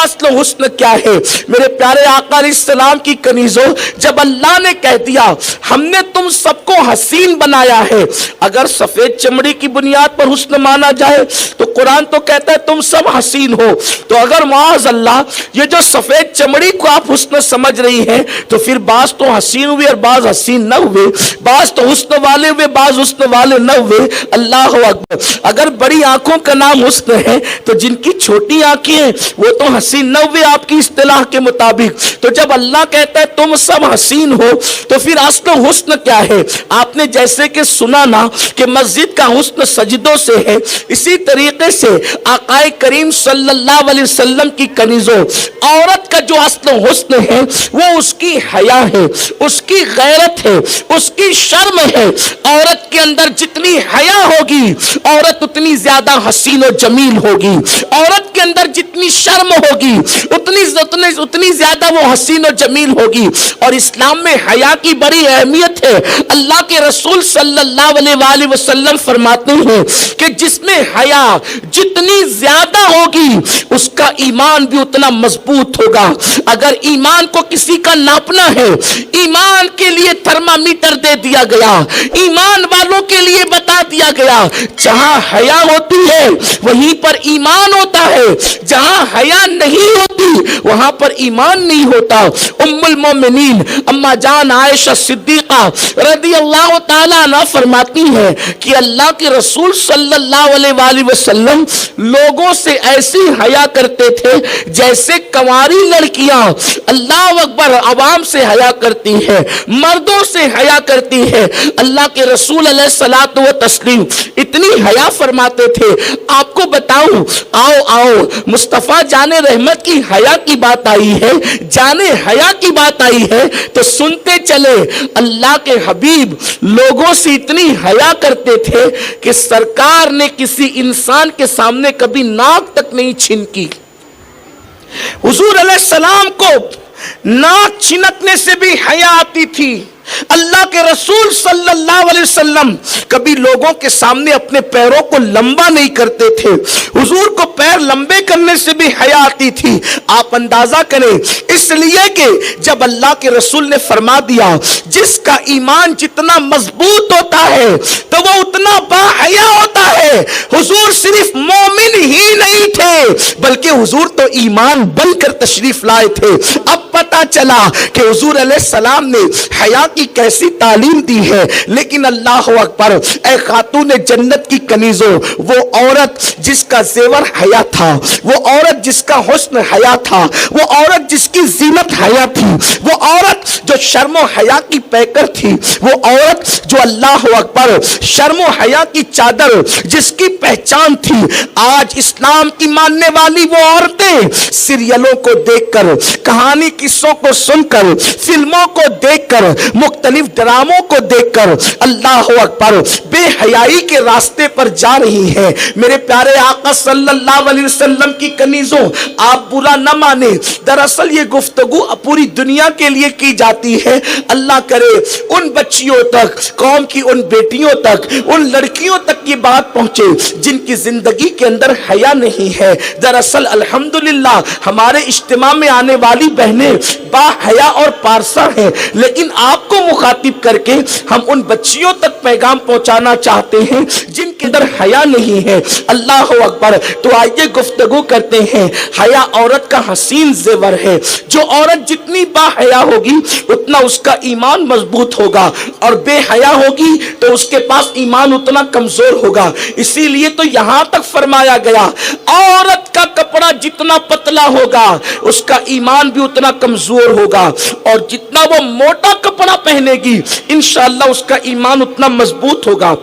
اصل حسن کیا ہے؟ میرے پیارے آقا علیہ السلام کی کنیزوں، جب اللہ نے کہہ دیا ہم نے تم سب کو حسین بنایا ہے، اگر سفید چمڑی کی بنیاد پر حسن مانا جائے تو قرآن تو کہتا ہے تم سب حسین ہو، تو اگر معاذ اللہ یہ جو سفید چمڑی کو آپ حسن سمجھ رہی ہیں تو پھر بعض تو حسین ہوئے اور بعض حسین نہ ہوئے، بعض تو حسن والے ہوئے بعض حسن والے نہ ہوئے۔ اللہ اکبر۔ اگر بڑی آنکھوں کا نام حسن ہے تو جن کی چھوٹی آنکھیں ہیں وہ تو حسین نہ ہوئے آپ کی اصطلاح کے مطابق۔ تو جب اللہ کہتا ہے تم سب حسین ہو تو پھر اصل حسن کیا ہے؟ آپ نے جیسے کہ سنا نا کہ مسجد کا حسن سجدوں سے ہے، اسی طریقے سے آقا کریم صلی اللہ علیہ وسلم کی کنیزوں، عورت کا جو اصل حسن ہے وہ اس کی حیا ہے، اس کی غیرت ہے، اس کی شرم ہے۔ عورت کے اندر جتنی حیا ہوگی عورت اتنی زیادہ حسین و جمیل ہوگی، عورت کے اندر جتنی شرم ہوگی اتنی زیادہ وہ حسین و جمیل ہوگی۔ اور اسلام میں حیا کی بڑی اہمیت ہے۔ اللہ کے رسول صلی اللہ علیہ وآلہ وسلم فرماتے ہیں کہ جس میں حیا جتنی زیادہ ہوگی اس کا ایمان بھی اتنا مضبوط ہوگا۔ اگر ایمان کو کسی کا ناپنا ہے، ایمان کے لیے تھرمامیٹر دے دیا گیا، ایمان والوں کے لیے بتا دیا گیا جہاں حیا ہوتی ہے وہیں پر ایمان ہوتا ہے، جہاں حیا نہیں ہوتی وہاں پر ایمان نہیں ہوتا۔ ام المومنین اما جان عائشہ صدیقہ رضی اللہ تعالیٰ عنہ فرماتی ہیں کہ اللہ کے رسول صلی اللہ علیہ وآلہ وسلم لوگوں سے ایسی حیا کرتے تھے جیسے کنواری لڑکیاں اللہ اکبر عوام سے حیا کرتی ہیں، مردوں سے حیا کرتی ہیں۔ اللہ کے رسول علیہ الصلوۃ والتسلیم اتنی حیا فرماتے تھے۔ آپ کو بتاؤں، آؤ مصطفیٰ جان رحمت کی حیا کی بات آئی ہے، جان حیا کی بات آئی ہے تو سنتے چلے۔ اللہ کے حبیب لوگوں سے اتنی حیا کرتے تھے کہ سرکار نے کسی انسان کے سامنے کبھی ناک تک نہیں چھنکی۔ حضور علیہ السلام کو ناک چھنکنے سے بھی حیا آتی تھی۔ اللہ کے رسول صلی اللہ علیہ وسلم کبھی لوگوں کے سامنے اپنے پیروں کو لمبا نہیں کرتے تھے۔ حضور کو پیر لمبے کرنے سے بھی حیا آتی تھی۔ آپ اندازہ کریں، اس لیے کہ جب اللہ کے رسول نے فرما دیا جس کا ایمان جتنا مضبوط ہوتا ہے تو وہ اتنا باحیا ہوتا ہے۔ حضور صرف مومن ہی نہیں تھے بلکہ حضور تو ایمان بن کر تشریف لائے تھے۔ اب پتا چلا کہ حضور علیہ السلام نے حیا کی کیسی تعلیم دی ہے۔ لیکن اللہ اکبر، اے خاتون جنت کی کنیزوں، وہ عورت جس کا زیور حیا تھا، وہ عورت جس کا حسن حیا تھا، وہ عورت جس کی زینت حیا تھی، وہ عورت جو شرم و حیا کی پیکر تھی، وہ عورت جو اللہ اکبر شرم و حیا کی چادر جس کی پہچان تھی، آج اسلام کی ماننے والی وہ عورتیں سیریلوں کو دیکھ کر، کہانی قصوں کو سن کر، فلموں کو دیکھ کر، مختلف ڈراموں کو دیکھ کر اللہ اکبر بے حیائی کے راستے پر جا رہی ہے۔ میرے پیارے آقا صلی اللہ علیہ وسلم کی کنیزوں، آپ برا نہ مانے، دراصل یہ گفتگو پوری دنیا کے لیے کی جاتی ہے۔ اللہ کرے ان بچیوں تک، قوم کی ان بیٹیوں تک، ان لڑکیوں تک یہ بات پہنچے جن کی زندگی کے اندر حیا نہیں ہے۔ دراصل الحمدللہ ہمارے اجتماع میں آنے والی بہنیں با حیا اور پارسا ہیں، لیکن آپ کو مخاطب کر کے ہم ان بچیوں تک پیغام پہنچانا چاہتے ہیں جن کے اندر حیا نہیں ہے۔ اللہ اکبر۔ تو آئیے گفتگو کرتے ہیں۔ حیا عورت کا حسین زیور ہے۔ جو عورت جتنی با حیا ہوگی اتنا اس کا ایمان مضبوط ہوگا، اور بے حیا ہوگی تو اس کے پاس ایمان اتنا کمزور ہوگا۔ اسی لیے تو یہاں تک فرمایا گیا عورت کا کپڑا جتنا پتلا ہوگا اس کا ایمان بھی اتنا کمزور ہوگا، اور جتنا وہ موٹا کپڑا پہنے گی انشاءاللہ اس کا ایمان اتنا مضبوط ہوگا۔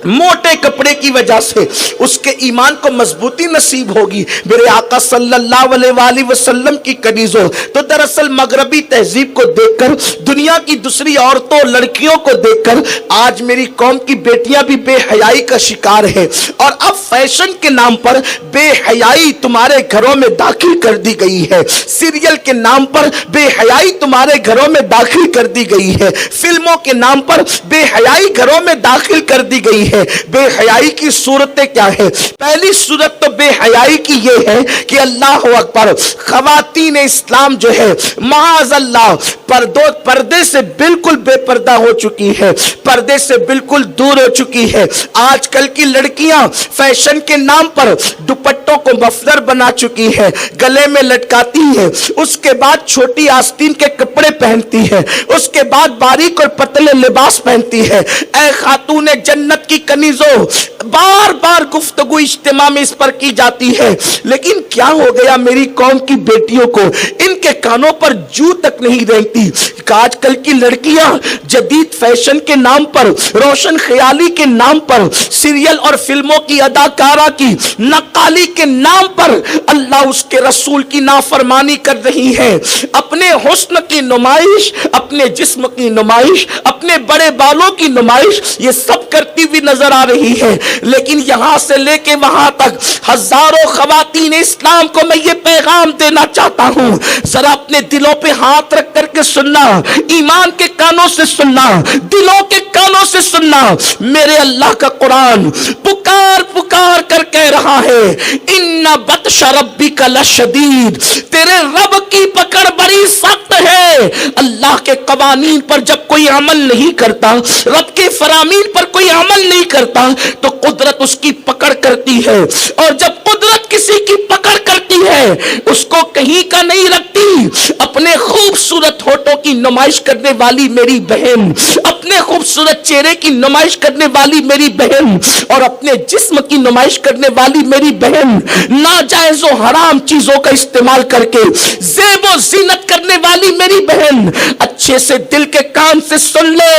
موٹے کپڑے کی وجہ سے اس کے ایمان کو مضبوطی نصیب ہوگی۔ میرے آقا صلی اللہ علیہ وآلہ وسلم کی کنیزوں، تو دراصل مغربی تہذیب کو دیکھ کر، دنیا کی دوسری عورتوں لڑکیوں کو دیکھ کر آج میری قوم کی بیٹیاں بھی بے حیائی کا شکار ہے، اور اب فیشن کے نام پر بے حیائی تمہارے گھروں میں داخل کر دی گئی ہے۔ سیریل کے نام پر بے حیائی تمہارے گھروں میں داخل کر دی گئی ہے۔ فلموں کے نام پر بے حیائی گھروں میں داخل کر دی گئی ہے۔ ہے بے حیائی کی صورتیں کیا ہے. پہلی صورت تو بے حیائی کی یہ ہے کہ اللہ اکبر خواتین اسلام جو ہے معاذ اللہ پردے سے بالکل بے پردہ ہو چکی ہے, پردے سے بالکل دور ہو چکی ہے. آج کل کی لڑکیاں فیشن کے نام پر دوپٹوں کو مفلر بنا چکی ہے, گلے میں لٹکاتی ہے, اس کے بعد چھوٹی آستین کے کپڑے پہنتی ہے, اس کے بعد باریک اور پتلے لباس پہنتی ہے. اے خاتون جنت کی کنیزوں, بار بار گفتگو اجتماع میں اس پر کی جاتی ہے, لیکن کیا ہو گیا میری قوم کی بیٹیوں کو, ان کے کانوں پر جو تک نہیں رہتی. آج کل کی لڑکیاں جدید فیشن کے نام پر, روشن خیالی کے نام پر, سیریل اور فلموں کی اداکارہ کی نقالی کے نام پر اللہ اس کے رسول کی نافرمانی کر رہی ہیں. اپنے حسن کی نمائش, اپنے جسم کی نمائش, اپنے بڑے بالوں کی نمائش, یہ سب کرتی ہوئی نظر آ رہی ہے. لیکن یہاں سے لے کے وہاں تک ہزاروں خواتین اسلام کو میں یہ پیغام دینا چاہتا ہوں, ذرا اپنے دلوں پہ ہاتھ رکھ کر کے سننا, ایمان کے کانوں سے سننا, دلوں کے کانوں سے سننا. میرے اللہ کا قرآن پکار پکار کر کہہ رہا ہے ان بطش ربک لشدید, تیرے رب کی پکڑ بڑی سخت ہے. اللہ کے قوانین پر جب کوئی عمل نہیں کرتا, رب کے فرامین پر کوئی عمل نہیں کرتا, تو قدرت اس کی پکڑ کرتی ہے. اور جب قدرت کسی کی پکڑ کرتی ہے اس کو کہیں کا نہیں رکھتی. اپنے خوبصورت ہونٹوں کی نمائش کرنے والی میری بہن, اپنے خوبصورت چہرے کی نمائش کرنے والی میری بہن, اور اپنے جسم کی نمائش کرنے والی میری بہن, ناجائز و حرام چیزوں کا استعمال کر کے زیب و زینت کرنے والی میری بہن, اچھے سے دل کے کان سے سن لے,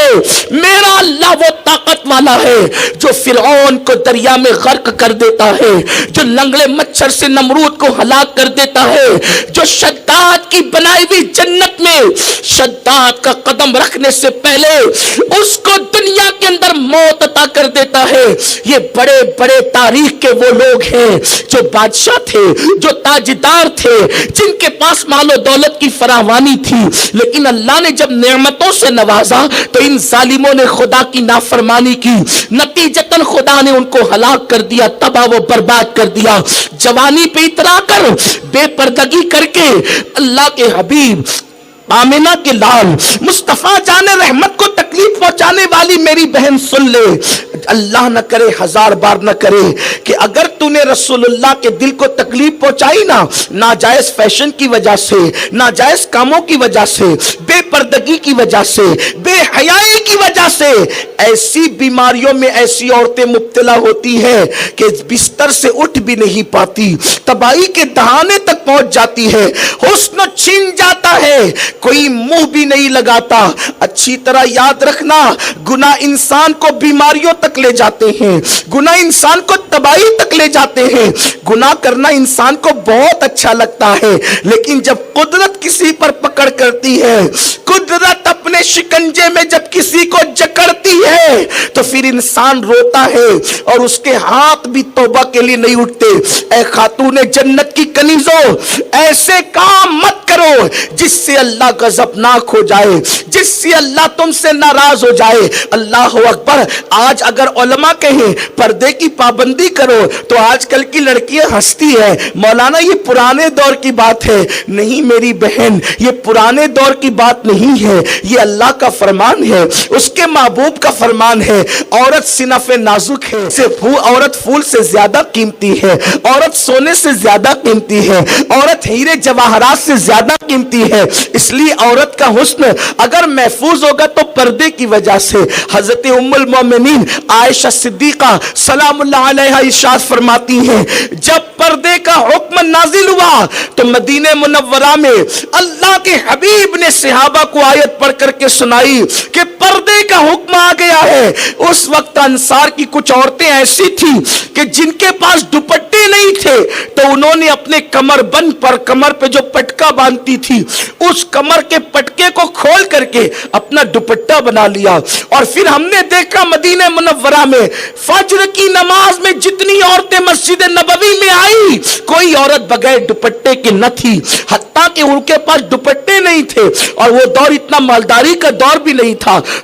میرا اللہ وہ طاقت والا ہے جو فرعون کو دریا میں غرق کر دیتا ہے, جو لنگڑے مچھر سے نمرود کو ہلاک کر دیتا ہے, جو شداد کی بنائی ہوئی جنت میں شداد کا قدم رکھنے سے پہلے اس کو دنیا کے اندر موت عطا کر دیتا ہے. یہ بڑے بڑے تاریخ کے وہ لوگ ہیں جو بادشاہ تھے, جو تاجدار تھے, جن کے پاس مال و دولت کی فراوانی تھی, لیکن اللہ نے جب نعمتوں سے نوازا تو ان ظالموں نے خدا کی نافرمانی کی, نتیجتاً خدا نے ان کو ہلاک کر دیا, تباہ و برباد کر دیا. جوانی پہ اترا کر, بے پردگی کر کے اللہ کے حبیب آمینہ کے لال مصطفیٰ جان رحمت کو تکلیف پہنچانے والی میری بہن سن لے, اللہ نہ کرے, ہزار بار نہ کرے کہ اگر تو نے رسول اللہ کے دل کو تکلیف پہنچائی نا, ناجائز فیشن کی وجہ سے, ناجائز کاموں کی وجہ سے, بے پردگی کی وجہ سے, بے حیائی کی وجہ سے, ایسی بیماریوں میں ایسی عورتیں مبتلا ہوتی ہیں کہ بستر سے اٹھ بھی نہیں پاتی, تباہی کے دہانے تک پہنچ جاتی ہے, حسن چھن جاتا ہے, کوئی منہ بھی نہیں لگاتا. اچھی طرح یاد رکھنا, گناہ انسان کو بیماریوں تک لے جاتے ہیں, گناہ انسان کو تباہی تک لے جاتے ہیں. گناہ کرنا انسان کو بہت اچھا لگتا ہے, لیکن جب قدرت کسی پر پکڑ کرتی ہے, قدرت اپنے شکنجے میں جب کسی کو جکڑتی ہے تو پھر انسان روتا ہے اور اس کے ہاتھ بھی توبہ کے لیے نہیں اٹھتے. اے خاتون جنت کی کنیزوں, ایسے کام مت کرو جس سے اللہ غضبناک ہو جائے, جس سے اللہ تم سے ناراض ہو جائے. اللہ اکبر. آج اگر علماء کہیں پردے کی پابندی کرو تو آج کل کی لڑکیاں ہنستی ہے, مولانا یہ پرانے دور کی بات ہے. نہیں میری بہن, یہ پرانے دور کی بات نہیں ہے, یہ اللہ کا فرمان ہے, اس کے محبوب کا فرمان ہے. عورت صنف نازک ہے, عورت پھول سے زیادہ قیمتی ہے, عورت سونے سے زیادہ قیمتی ہے, عورت ہیرے جواہرات سے زیادہ قیمتی ہے. اس لیے عورت کا حسن اگر محفوظ ہوگا تو پردے کی وجہ سے. حضرت ام المومنین عائشہ صدیقہ سلام اللہ علیہا ارشاد فرماتی ہیں, جب پردے کا حکم نازل ہوا تو مدینہ منورہ میں اللہ کے حبیب نے صحابہ کو آیت پڑھ کر کے سنائی کہ پردے کا حکم آ گیا ہے. اس وقت انصار کی کچھ عورتیں ایسی تھیں کہ جن کے پاس دوپٹے نہیں تھے تو انہوں نے اپنے کمر بند پر, کمر پہ جو پٹکا باندھتی تھی, اس کمر کے پٹکے کو کھول کر کے اپنا دوپٹہ بنا لیا. اور پھر ہم نے دیکھا مدینہ منورہ میں فجر کی نماز میں جتنی عورتیں مسجد نبوی میں آئی, کوئی عورت بغیر دوپٹے کے نہ تھی, حتیٰ کہ ان کے پاس دوپٹے نہیں تھے, اور وہ دور اتنا مالداری کا دور بھی نہیں تھا.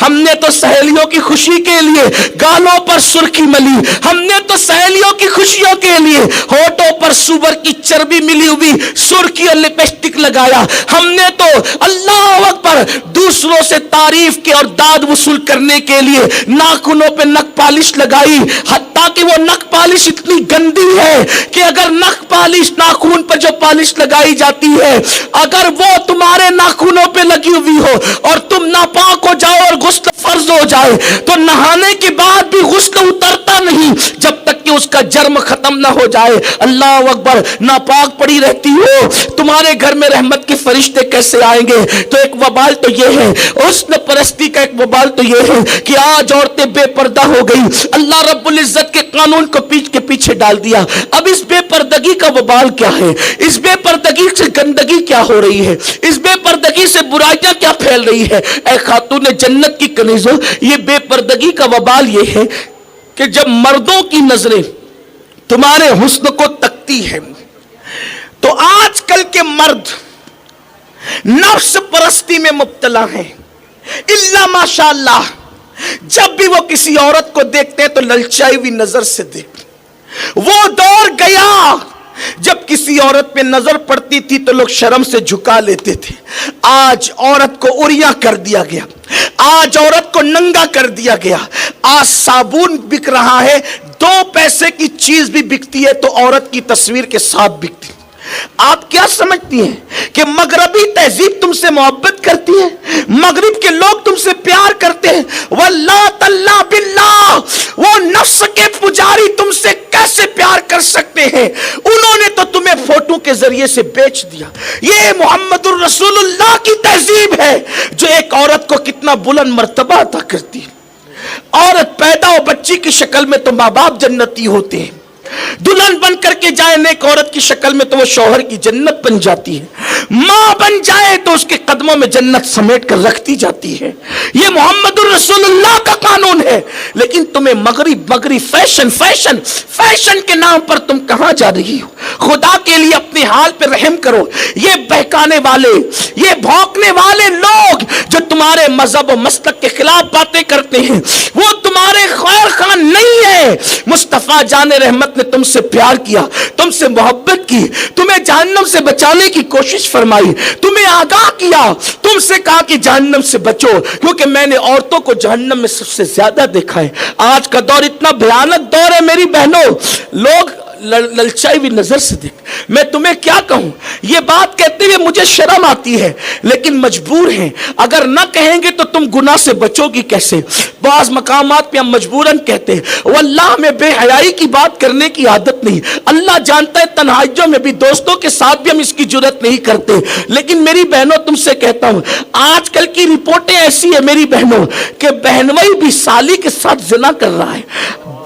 ہم نے تو سہیلیوں کی خوشی کے لیے گالوں پر سرخی ملی, ہم نے تو سہیلیوں کی خوشیوں کے لیے ہونٹوں پر سور کی چربی ملی ہوئی سرخی اور لپسٹک لگایا, ہم نے تو اللہ اکبر دوسروں سے تعریف کی اور داد وصول کرنے کے لیے ناخنوں پہ نک پالش لگائی, حتیٰ کہ وہ نک پالش اتنی گندی ہے کہ اگر نک پالش ناخن پر جو پالش لگائی جاتی ہے اگر وہ تمہارے ناخنوں پہ لگی ہوئی ہو اور تم ناپاک ہو جاؤ اور غسل فرض ہو جائے تو نہانے کے بعد بھی غسل اترتا نہیں جب تک کہ اس کا جرم ختم نہ ہو جائے. اللہ اکبر, ناپاک پڑی رہتی ہو, تمہارے گھر میں رحمت کے فرشتے کیسے آئیں گے؟ تو ایک وبال تو یہ ہے, حسن پرستی کا ایک وبال تو یہ ہے کہ آج عورتیں بے پردہ ہو گئی, اللہ رب العزت کے قانون کو پیچھ کے پیچھے ڈال دیا. اب اس بے پردگی کا وبال کیا ہے؟ اس بے پردگی سے گندگی کیا ہو رہی ہے؟ اس بے پردگی سے برائیاں کیا پھیل رہی ہے؟ اے خاتون جنت کی کنیزوں, یہ بے پردگی کا وبال یہ ہے کہ جب مردوں کی نظریں تمہارے حسن کو تکتی ہے تو آج کل کے مرد نفس پرستی میں مبتلا ہیں. الا ماشاءاللہ, جب بھی وہ کسی عورت کو دیکھتے ہیں تو للچائی ہوئی نظر سے دیکھتے. وہ دور گیا جب کسی عورت پہ نظر پڑتی تھی تو لوگ شرم سے جھکا لیتے تھے. آج عورت کو عریاں کر دیا گیا, آج عورت کو ننگا کر دیا گیا. آج صابن بک رہا ہے, 2 پیسے کی چیز بھی بکتی ہے تو عورت کی تصویر کے ساتھ بکتی. آپ کیا سمجھتی ہیں کہ مغربی تہذیب تم سے محبت کرتی ہے؟ مغرب کے لوگ تم سے پیار کرتے ہیں؟ واللہ تاللہ باللہ وہ نفس کے پجاری تم سے کیسے پیار کر سکتے ہیں؟ انہوں نے تو تمہیں فوٹو کے ذریعے سے بیچ دیا. یہ محمد الرسول اللہ کی تہذیب ہے جو ایک عورت کو کتنا بلند مرتبہ عطا کرتی ہے. عورت پیدا ہو بچی کی شکل میں تو ماں باپ جنتی ہوتے ہیں, دلہن بن کر کے جائے نیک عورت کی شکل میں تو وہ شوہر کی جنت بن جاتی ہے, ماں بن جائے تو اس کے قدموں میں جنت سمیٹ کر رکھتی جاتی ہے. یہ محمد الرسول اللہ کا قانون ہے. لیکن تمہیں مغرب فیشن کے نام پر تم کہاں جا رہی ہو؟ خدا کے لیے اپنے حال پہ رحم کرو. یہ بہکانے والے, یہ بھونکنے والے لوگ جو تمہارے مذہب و مسلک کے خلاف باتیں کرتے ہیں وہ تمہارے خیر خواہ نہیں ہے. مصطفیٰ جان رحمت نے تم سے پیار کیا, تم سے محبت کی, تمہیں جہنم سے بچانے کی کوشش فرمائی, تمہیں آگاہ کیا, تم سے کہا کہ جہنم سے بچو کیونکہ میں نے عورتوں کو جہنم میں سب سے زیادہ دیکھا ہے. آج کا دور اتنا بھیانک دور ہے میری بہنوں, لوگ للچائی ہوئی نظر سے دیکھ. میں تمہیں کیا کہوں, یہ بات کہتے ہوئے مجھے شرم آتی ہے لیکن مجبور ہیں. اگر نہ کہیں گے تو تم گناہ سے بچو گی کیسے؟ بعض مقامات پہ ہم مجبوراً کہتے ہیں واللہ ہمیں بے حیائی کی بات کرنے کی عادت نہیں. اللہ جانتا ہے تنہائیوں میں بھی, دوستوں کے ساتھ بھی ہم اس کی جرات نہیں کرتے. لیکن میری بہنوں تم سے کہتا ہوں, آج کل کی رپورٹیں ایسی ہیں میری بہنوں کہ بہنوئی بھی سالی کے ساتھ زنا کر رہا ہے,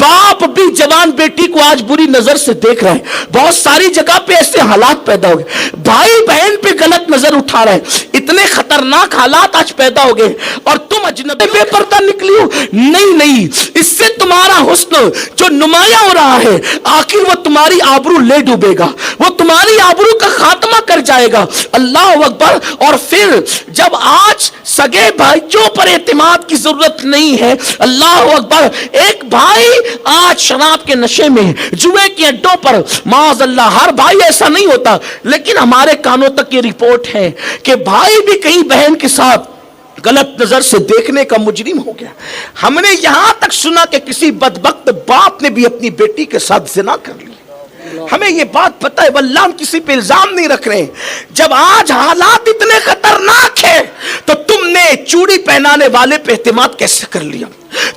باپ بھی جوان بیٹی کو آج بری نظر سے دیکھ رہا ہے. بہت ساری جگہ پہ ایسے حالات پیدا ہو گئے, بھائی بہن پہ غلط نظر اٹھا رہا ہے. اتنے خطرناک حالات آج پیدا ہو گئے اور تم اجنبی بے پردہ نکلی ہو. نہیں, اس سے تمہارا حسن جو نمایاں ہو رہا ہے آخر وہ تمہاری آبرو لے ڈوبے گا, وہ تمہاری آبرو کا خاتمہ کر جائے گا. اللہ اکبر. اور پھر جب آج سگے بھائیوں پر اعتماد کی ضرورت نہیں ہے, اللہ اکبر, ایک بھائی آج شراب کے نشے میں, جوئے کے اڈوں پر, معاذ اللہ, ہر بھائی ایسا نہیں ہوتا لیکن ہمارے کانوں تک یہ رپورٹ ہے کہ بھائی بھی کہیں بہن کے ساتھ غلط نظر سے دیکھنے کا مجرم ہو گیا. ہم نے یہاں تک سنا کہ کسی بدبخت باپ نے بھی اپنی بیٹی کے ساتھ زنا کر لی. ہمیں یہ بات پتہ ہے, واللہ ہم کسی پہ الزام نہیں رکھ رہے. جب آج حالات اتنے خطرناک ہیں تو تم نے چوڑی پہنانے والے پہ اعتماد کیسے کر لیا؟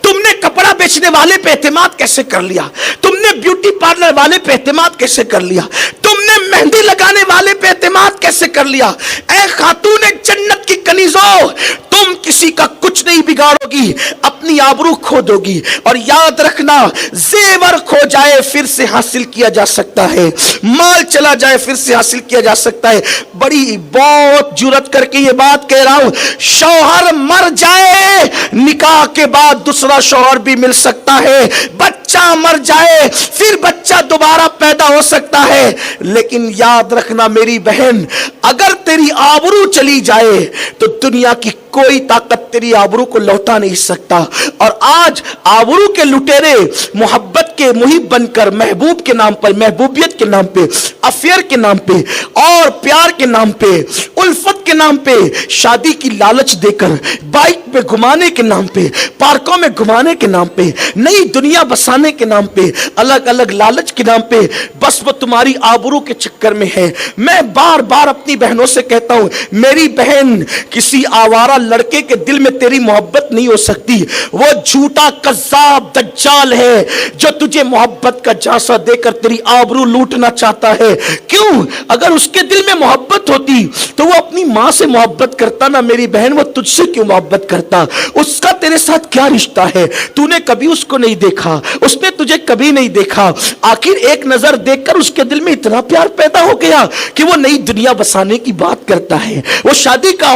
تم نے کپڑا بیچنے والے پہ اعتماد کیسے کر لیا؟ تم نے بیوٹی پارلر والے پہ اعتماد کیسے کر لیا؟ تم نے مہندی لگانے والے پہ اعتماد کیسے کر لیا؟ اے خاتون جنت کی کنیزوں, تم کسی کا کچھ نہیں بگاڑو گی, اپنی آبرو کھو دو گی. اور یاد رکھنا, زیور کھو جائے پھر سے حاصل کیا جا سکتا ہے, مال چلا جائے پھر سے حاصل کیا جا سکتا ہے. بڑی بہت جرات کر کے یہ بات کہہ رہا ہوں, شوہر مر جائے نکاح کے بعد دوسرا شوہر بھی مل سکتا ہے, بچہ بچہ مر جائے پھر بچہ دوبارہ پیدا ہو سکتا ہے، لیکن یاد رکھنا میری بہن، اگر تیری آبرو چلی جائے تو دنیا کی کوئی طاقت تیری آبرو کو لوٹا نہیں سکتا۔ اور آج آبرو کے لٹیرے محبت کے محب بن کر محبوب کے نام پر، محبوبیت کے نام پہ، افیئر کے نام پہ اور پیار کے نام پہ، الفت کے نام پہ، شادی کی لالچ دے کر، بائک پہ گھمانے کے نام پہ، پارکوں میں گھمانے کے نام پہ، نئی دنیا بسانے کے نام پہ، الگ الگ لالچ کے نام پہ، بس وہ تمہاری آبرو کے چکر میں ہے۔ میں بار بار اپنی بہنوں سے کہتا ہوں، میری بہن، کسی آوارہ لڑکے کے دل میں تیری محبت نہیں ہو سکتی، وہ جھوٹا کذاب دجال ہے جو تجھے محبت کا جھانسا دے کر تیری آبرو لوٹنا چاہتا ہے۔ کیوں؟ اگر اس کے دل میں محبت ہوتی تو وہ اپنی ماں سے محبت کرتا نا میری بہن، وہ تجھ سے کیوں محبت کرتا؟ اس کا تیرے ساتھ کیا رشتہ ہے؟ تو نے کبھی اس کو نہیں دیکھا، اس نے تجھے کبھی نہیں دیکھا، آخر ایک نظر دیکھ کر اس کے دل میں اتنا پیار پیدا ہو گیا کہ وہ نئی دنیا بسانے کی بات کرتا ہے، وہ شادی کا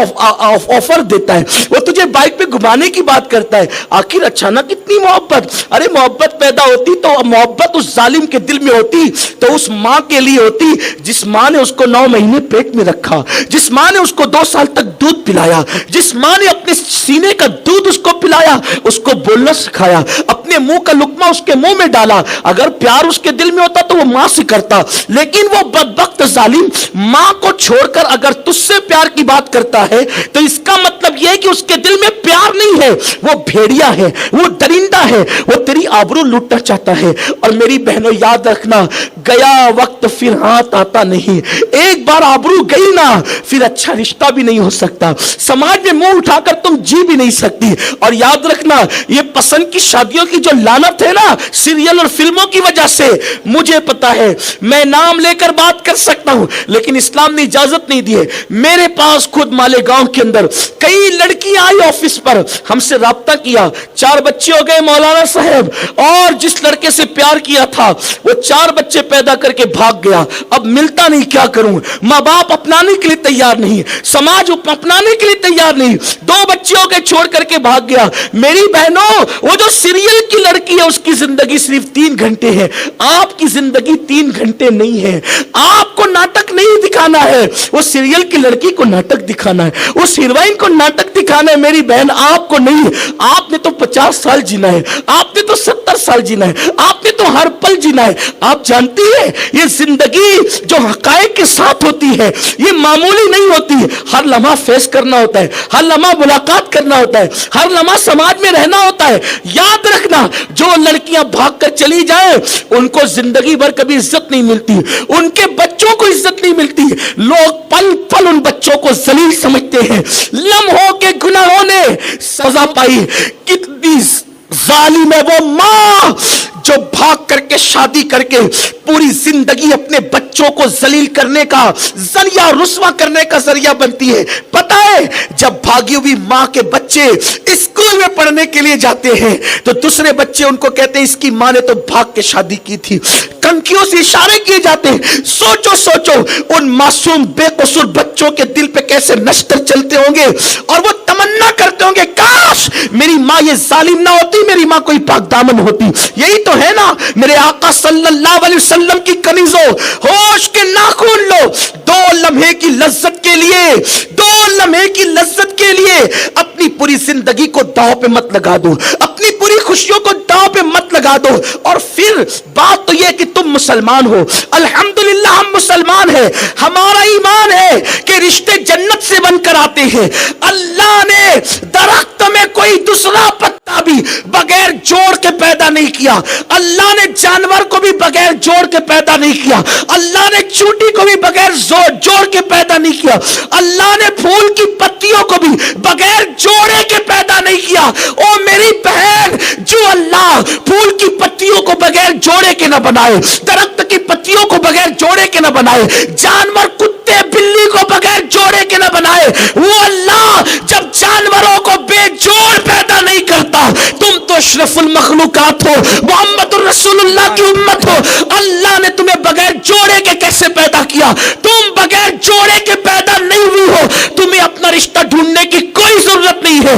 آفر دیتا ہے، وہ تجھے بائک پہ گھمانے کی بات کرتا ہے۔ آخر اچانک اتنی محبت؟ ارے محبت پیدا ہوتی تو محبت اس ظالم کے دل میں ہوتی تو اس ماں کے لیے ہوتی جس ماں نے اس کو 9 مہینے پیٹ میں رکھا، جس ماں نے اس کو 2 سال تک دودھ پلایا، جس ماں نے اپنے سینے کا دودھ اس کو پلایا، اس کو بولنا سکھایا، اپنے منہ کا لقمہ اس کے منہ میں ڈالا۔ اگر پیار اس کے دل میں ہوتا تو وہ ماں سے کرتا، لیکن وہ بدبخت ظالم ماں کو چھوڑ کر اگر تجھ سے پیار کی بات کرتا ہے تو اس کا مطلب یہ ہے کہ اس کے دل میں پیار نہیں ہے، وہ بھیڑیا ہے، وہ درندہ ہے، وہ تیری آبرو لوٹنا چاہتا ہے۔ اور میری بہنوں یاد رکھنا، گیا وقت پھر ہاتھ آتا نہیں، ایک بار آبرو گئی نا پھر اچھا رشتہ بھی نہیں ہو سکتا، سماج میں منہ اٹھا کر تم جی بھی نہیں سکتی۔ اور یاد رکھنا، یہ پسند کی شادیوں کی جو لعنت ہے نا سیریل اور فلموں کی وجہ سے، مجھے پتا ہے، میں نام لے کر بات کر سکتا ہوں لیکن اسلام نے اجازت نہیں دی ہے۔ میرے پاس خود مالیگاؤں کے اندر کئی لڑکیاں آئی آفس پر، ہم سے رابطہ کیا، 4 بچے ہو گئے مولانا صاحب، اور جس لڑکے سے پیار کیا تھا وہ 4 بچے پیدا کر کے بھاگ گیا، اب ملتا نہیں، کیا کروں؟ ماں باپ اپنانے کے لیے تیار نہیں، سماج اپنانے کے لیے تیار نہیں، 2 بچے ہو گئے چھوڑ کر کے بھاگ گیا۔ میری بہنوں، وہ جو سیریل کی لڑکی ہے اس کی زندگی صرف 3 گھنٹے ہے، آپ کی زندگی 3 گھنٹے نہیں ہے۔ آپ کو ناٹک نہیں دکھانا ہے، وہ سیریل کی لڑکی کو ناٹک دکھانا ہے، اس ہیروئن کو ناٹک دکھانا ہے۔ میری بہن، آپ کو نہیں، آپ نے تو 50 سال جینا ہے، آپ نے تو 70 سال جینا ہے، آپ نے تو ہر پل جینا ہے۔ آپ جانتی ہے یہ زندگی جو حقائق کے ساتھ ہوتی ہے یہ معمولی نہیں ہوتی، ہر لمحہ فیس کرنا ہوتا ہے، ہر لمحہ ملاقات کرنا ہوتا ہے، ہر لمحہ سماج میں رہنا ہوتا ہے۔ یاد رکھنا، جو لڑکیاں بھاگ کر چلی جائیں ان کو زندگی بھر کبھی عزت نہیں ملتی، ان کے بچوں کو عزت نہیں ملتی، لوگ پل پل ان بچوں کو ذلیل سمجھتے ہیں۔ لمحوں کے گناہوں نے سزا پائی، کتنی ظالم ہے وہ ماں جو بھاگ کر کے شادی کر کے پوری زندگی اپنے بچوں کو ذلیل کرنے کا ذریعہ، رسوا کرنے کا ذریعہ بنتی ہے۔ پتہ ہے جب بھاگی ہوئی ماں کے بچے اسکول میں پڑھنے کے لیے جاتے ہیں تو دوسرے بچے ان کو کہتے ہیں اس کی ماں نے تو بھاگ کے شادی کی تھی، کنکھیوں سے اشارے کیے جاتے ہیں۔ سوچو ان معصوم بے قصور بچوں کے دل پہ کیسے نشتر چلتے ہوں گے، اور وہ تمنا کرتے ہوں گے کاش میری ماں یہ ظالم نہ ہوتی، میری ماں کوئی پاک دامن ہوتی۔ یہی تو ہے نا میرے آقا صلی اللہ علیہ وسلم کی کنیزوں، ہوش کے ناخن لو، 2 لمحے کی لذت کے لیے، 2 لمحے کی لذت کے لیے اپنی پوری زندگی کو داؤ پہ مت لگا دو، اپنی پوری خوشیوں کو داؤ پہ مت لگا دو۔ اور پھر بات تو یہ کہ تم مسلمان ہو، الحمدللہ ہم مسلمان ہیں، ہمارا ایمان ہے کہ رشتے جنت سے بن کر آتے ہیں۔ اللہ نے درخت میں کوئی دوسرا پتا بھی بغیر جوڑ کے پیدا نہیں کیا، اللہ نے جانور کو بھی بغیر جوڑ کے پیدا نہیں کیا، اللہ نے چونٹی کو بھی بغیر جوڑ کے پیدا نہیں کیا، اللہ نے پھول کی پتیوں کو بھی بغیر جوڑے کے پیدا نہیں کیا۔ او میری بہن، جو اللہ پھول کی پتیوں کو بغیر جوڑے کے نہ بنائے، درخت کی پتیوں کو بغیر جوڑے کے نہ بنائے، جانور کتے بلی کو بغیر جوڑے کے نہ بنائے، وہ اللہ جب جانوروں کو بے جوڑ پیدا نہیں کرتا، تم تو اشرف المخلوقات ہو، محمد الرسول اللہ کی امت ہو، اللہ نے تمہیں بغیر جوڑے کے کیسے پیدا کیا؟ تم بغیر جوڑے کے پیدا نہیں ہوئی ہو، تمہیں اپنا رشتہ ڈھونڈنے کی کوئی ضرورت نہیں ہے۔